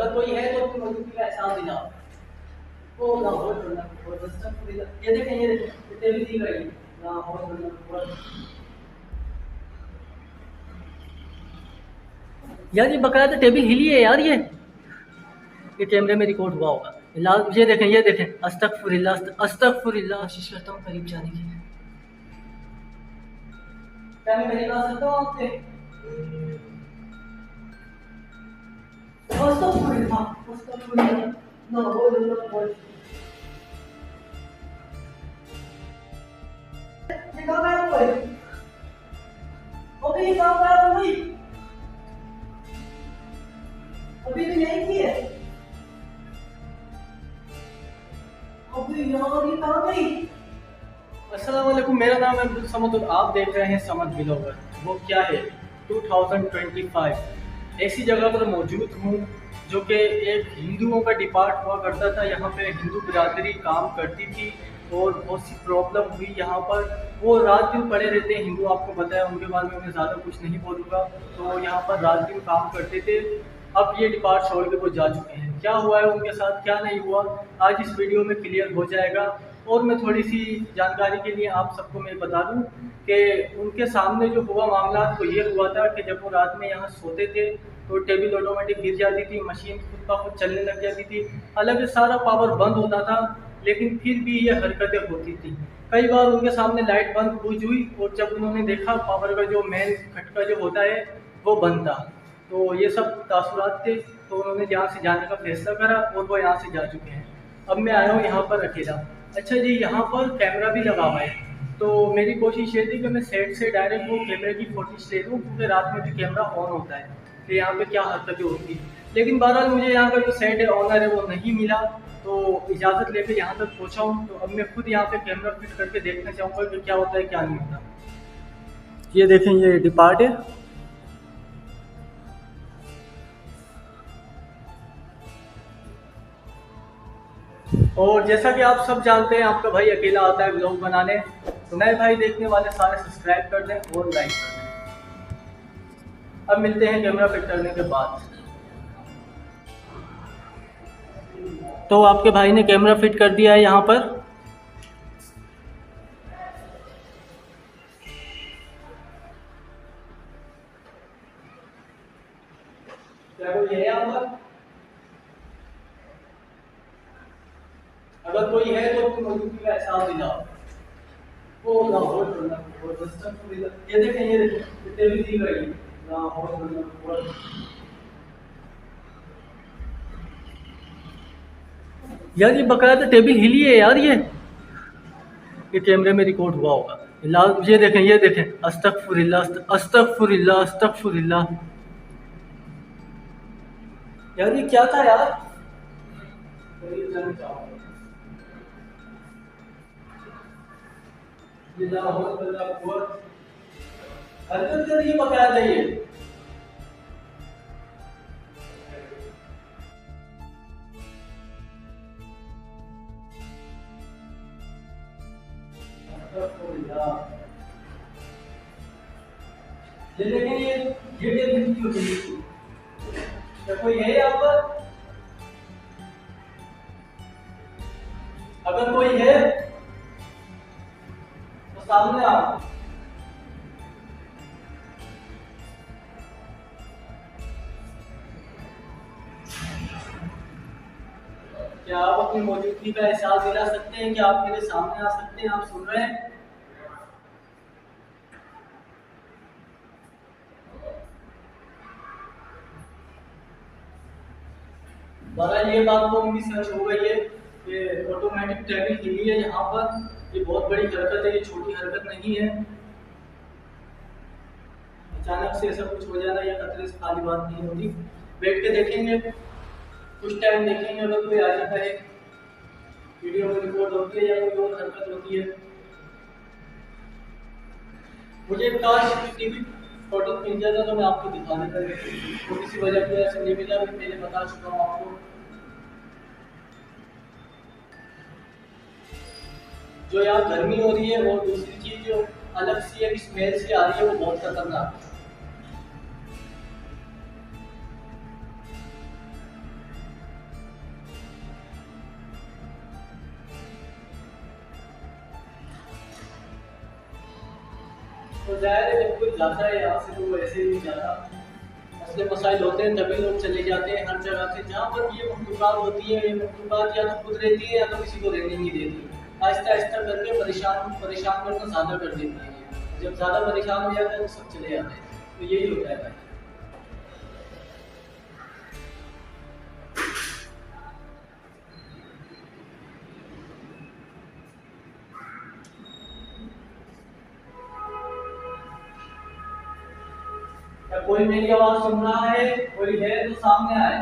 अगर कोई है तो अपनी मौजूदगी का एहसास दिलाओ। ओ लाहौर बढ़िया, बहुत अच्छा बढ़िया। ये देखें टेबल दिख रही है। लाहौर बढ़िया, बहुत। यार ये बकायदा टेबल हिली है यार, ये कैमरे में रिकॉर्ड हुआ होगा। ये देखें, अस्तगफुरुल्लाह अस्तगफुरुल्लाह। कोशिश करता हूँ करीब जाने की। क्या मैं करीब आ सकता हूँ आपसे? अस्तगफुरुल्लाह अस्तगफुरुल्लाह। लाहौर बढ़िया, ये कहाँ गया हुआ है? अबे ये कहाँ गया हुआ है? अभी तो यही थी है। अबे यार ये कहाँ गई? अस्सलाम वालेकुम, मेरा नाम है अब्दुल समद और आप देख रहे हैं समद ब्लॉगर। वो क्या है 2025 ऐसी जगह पर मौजूद हूँ जो कि एक हिंदुओं का डिपार्ट हुआ करता था। यहाँ पे हिंदू बिरादरी काम करती थी और बहुत सी प्रॉब्लम हुई यहाँ पर। वो रात दिन पड़े रहते हैं हिंदू, आपको पता है उनके बारे में मैं ज़्यादा कुछ नहीं बोलूँगा। तो यहाँ पर रात दिन काम करते थे। अब ये डिपार्ट छोड़ के वो जा चुके हैं। क्या हुआ है उनके साथ, क्या नहीं हुआ, आज इस वीडियो में क्लियर हो जाएगा। और मैं थोड़ी सी जानकारी के लिए आप सबको मैं बता दूं कि उनके सामने जो हुआ मामला तो ये हुआ था कि जब वो रात में यहाँ सोते थे तो टेबल ऑटोमेटिक गिर जाती थी, मशीन खुद ब खुद चलने लग जाती थी। हालांकि सारा पावर बंद होता था लेकिन फिर भी ये हरकतें होती थी। कई बार उनके सामने लाइट बंद बुझ हुई और जब उन्होंने देखा पावर का जो मेन खटका जो होता है वो बंद था। तो ये सब तासुरात थे, तो उन्होंने यहाँ से जाने का फैसला करा और वो यहाँ से जा चुके हैं। अब मैं आया हूँ यहाँ पर अकेला। अच्छा जी, यहाँ पर कैमरा भी लगा हुआ है, तो मेरी कोशिश ये थी कि मैं सेट से डायरेक्ट वो कैमरे की फुटेज ले लूँ क्योंकि रात में भी कैमरा ऑन होता है कि यहाँ पे क्या हरकतें होती। लेकिन बहरहाल मुझे यहाँ का जो सेट है ऑनर है वो नहीं मिला, तो इजाज़त लेकर यहाँ तक पहुँचा हूँ। तो अब मैं खुद यहाँ पे कैमरा फिट करके देखना चाहूँगा कि क्या होता है क्या नहीं होता। ये देखें, ये डिपार्ट है। और जैसा कि आप सब जानते हैं आपका भाई अकेला आता है ब्लॉग बनाने, तो नए भाई देखने वाले सारे सब्सक्राइब कर दें और लाइक कर दें। अब मिलते हैं कैमरा फिट करने के बाद। तो आपके भाई ने कैमरा फिट कर दिया है यहाँ पर। क्या कोई है यहाँ पर? अगर कोई है तो अपनी मौजूदगी का एहसास दिलाओ। ओ लाहौर बढ़िया, बहुत अच्छा बढ़िया। ये देखें टेबल दिख रही है। लाहौर बढ़िया, बहुत। यार ये बकायदा टेबल हिली है यार, ये कैमरे में रिकॉर्ड हुआ होगा। ये देखें अस्तगफुरुल्लाह अस्तगफुरुल्लाह अस्तगफुरुल्लाह। यार ये क्या था यार? करीब जाना चाहूंगा। ये लाहौर बढ़िया, बहुत। हरकत कर रही है बकायदा ये। अस्तगफुरुल्लाह। ये देखें, ये टेबल की होती है। क्या कोई है यहाँ पर? अगर कोई है तो सामने आओ। क्या आप अपनी मौजूदगी का एहसास दिला सकते हैं कि आप मेरे सामने आ सकते हैं? आप सुन रहे हैं? बहरहाल ये बात तो उनकी सच हो गई है कि ऑटोमेटिक टेबल हिली है यहाँ पर। ये बहुत बड़ी हरकत है, ये छोटी हरकत नहीं है। अचानक से ऐसा कुछ हो जाना या खतरे से खाली बात नहीं होती। बैठ के देखेंगे, कुछ टाइम देखेंगे, अगर कोई आ जाता है वीडियो में रिकॉर्ड होती है या कोई और हरकत होती है। मुझे काश टीवी फोटो मिल जाता तो मैं आपको दिखा देता, तो किसी वजह से ऐसे नहीं मिला। मैं पहले बता चुका हूँ आपको। जो यहाँ गर्मी हो रही है और दूसरी चीज जो अलग सी एक स्मेल सी आ रही है वो बहुत खतरनाक है। तो जाहिर है जब कोई जाता है यहाँ से तो वो ऐसे ही नहीं जाता, मसले मसाइल होते हैं तभी लोग चले जाते हैं हर जगह से। जहाँ पर ये मखलूक़ात होती है, ये मखलूक़ात या तो खुद रहती है या तो किसी को रहने नहीं देती, आहिस्ता आहिस्ता करके परेशान परेशान करना ज़्यादा कर देती है। जब ज़्यादा परेशान हो जाता है तो सब चले जाते हैं, तो यही होता है भाई। क्या कोई मेरी आवाज़ सुन रहा है? कोई है तो सामने आए,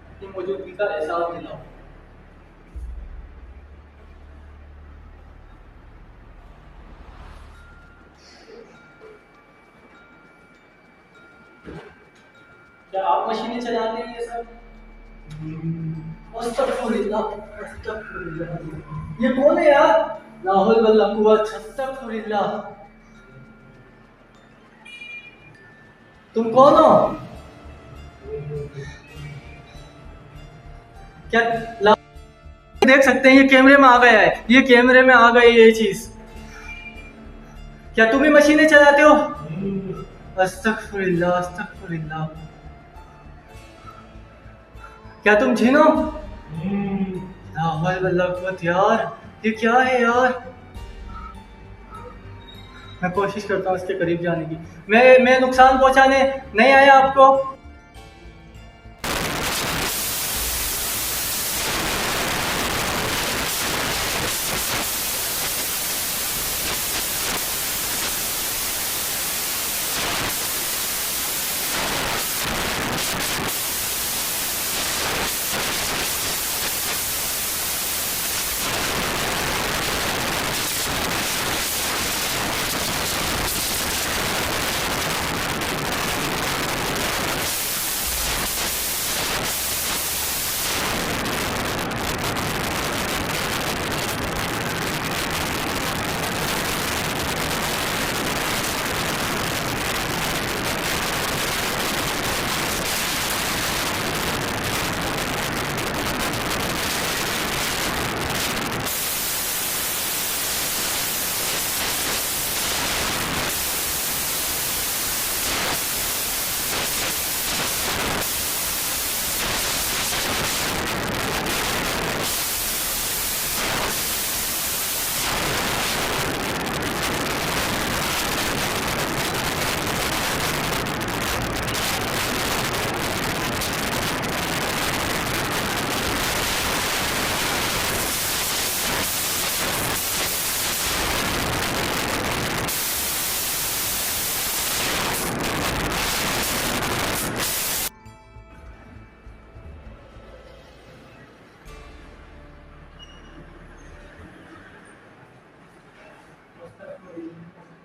अपनी मौजूदगी का एहसास दिलाओ। क्या आप मशीनें चलाते हैं ये सब? अस्तगफुरुल्लाह, अस्तगफुरुल्लाह। ये कौन है यार? ला हौल वला कुव्वत, अस्तगफुरुल्लाह। तुम कौन हो? क्या ला देख सकते हैं? ये कैमरे में आ गया है, ये कैमरे में आ गई ये चीज। क्या तुम ही मशीनें चलाते हो? अस्तगफुरुल्लाह, अस्तगफुरुल्लाह। क्या तुम जिन हो? ला हौल वला कुव्वत। यार ये क्या है यार? मैं कोशिश करता हूँ इसके करीब जाने की। मैं नुकसान पहुंचाने नहीं आया आपको।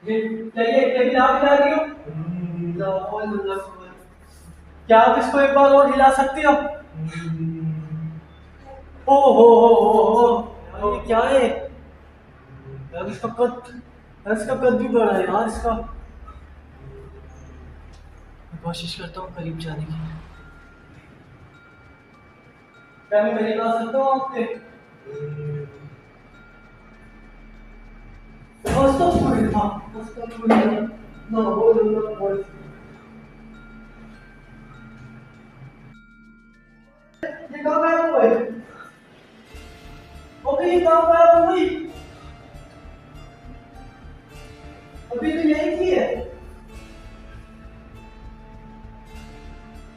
ये आप हिला रही हो? ला हौल वला कुव्वत। क्या आप इसको एक बार और हिला सकती हो? ओ हो यार, ये क्या है यार? इसका कद, यार इसका कद भी बड़ा है यार इसका। मैं कोशिश करता हूँ करीब जाने की। क्या मैं करीब आ सकता हूँ आपके? अस्तगफुरुल्लाह, अस्तगफुरुल्लाह। ला हौल वला कुव्वत। ये कहाँ गायब हुआ है? ओके, ये कहाँ गायब हो गई? अभी तो यही थी है।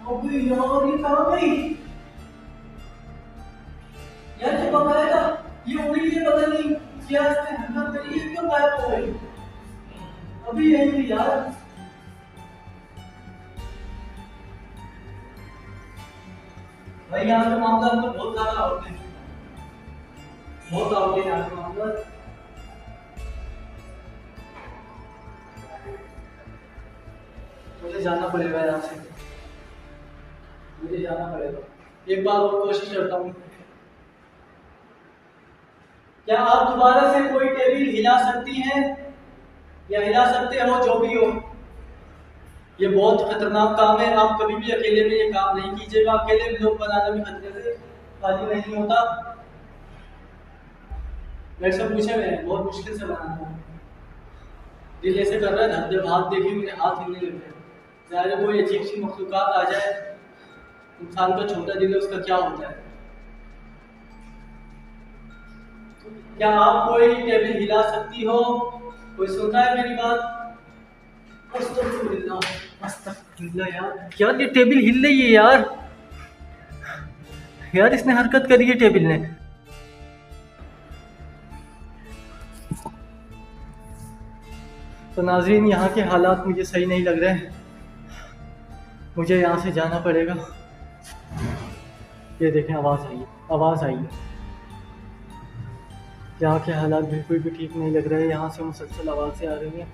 अबे यार ये कहाँ गई? यार ये बकाया था, ये उड़ी है पता नहीं क्या इसने हरकत करी, ये क्यों गायब हो गई? अभी यही थी यार। भाई यहाँ पे मामला तो बहुत ज्यादा आउट है, बहुत आउट है यहाँ पे मामला। मुझे जाना पड़ेगा यहाँ से, मुझे जाना पड़ेगा। एक बार और कोशिश करता हूँ। क्या आप दोबारा से कोई टेबल हिला सकती हैं या हिला सकते हो? जो भी हो, ये बहुत खतरनाक काम है। आप कभी भी अकेले में ये काम नहीं कीजिएगा। अकेले ब्लॉग बनाना भी खतरे से खाली नहीं होता। मेरे से पूछे मैं बहुत मुश्किल से बनाता हूँ। दिल ऐसे कर रहा है, जब हाथ देखे मेरे हाथ हिलने लग गए। ज़ाहिर कोई अजीब सी मखलूक़ात आ जाए, इंसान का छोटा दिल है उसका क्या होता है। क्या आप कोई टेबल हिला सकती हो? कोई सुनता है मेरी बात? अस्तगफिरुल्लाह, अस्तगफिरुल्लाह यार, यार ये टेबल हिल रही है यार। यार इसने हरकत करी है टेबल ने। तो नाज़रीन, यहाँ के हालात मुझे सही नहीं लग रहे हैं, मुझे यहाँ से जाना पड़ेगा। ये देखें, आवाज़ आई है, आवाज़ आई है। यहाँ के हालात बिल्कुल भी ठीक नहीं लग रहे हैं, यहाँ से मुसलसल आवाज़ें आ रही हैं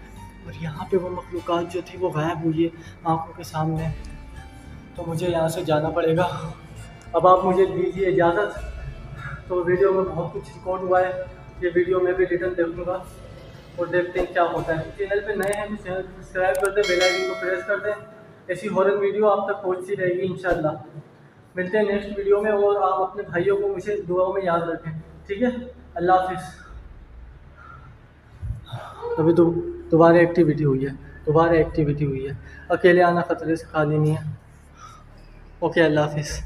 और यहाँ पे वो मखलूक़ात जो थी वो गायब हुई है आँखों के सामने। तो मुझे यहाँ से जाना पड़ेगा। अब आप मुझे दीजिए इजाज़त। तो वीडियो में बहुत कुछ रिकॉर्ड हुआ है, ये वीडियो में भी रिटर्न देखूँगा और देखते हैं क्या होता है। चैनल पे नए हैं तो चैनल को सब्सक्राइब कर दें, बेल आइकन को प्रेस कर दें। ऐसी हॉरर वीडियो आप तक पहुँचती रहेगी इंशाल्लाह। मिलते हैं नेक्स्ट वीडियो में और आप अपने भाइयों को मुझे दुआओं में याद रखें, ठीक है? अल्लाह हाफिज़। अभी तो दोबारा एक्टिविटी हुई है, दोबारा एक्टिविटी हुई है। अकेले आना ख़तरे से खाली नहीं है। ओके, अल्लाह हाफिज़।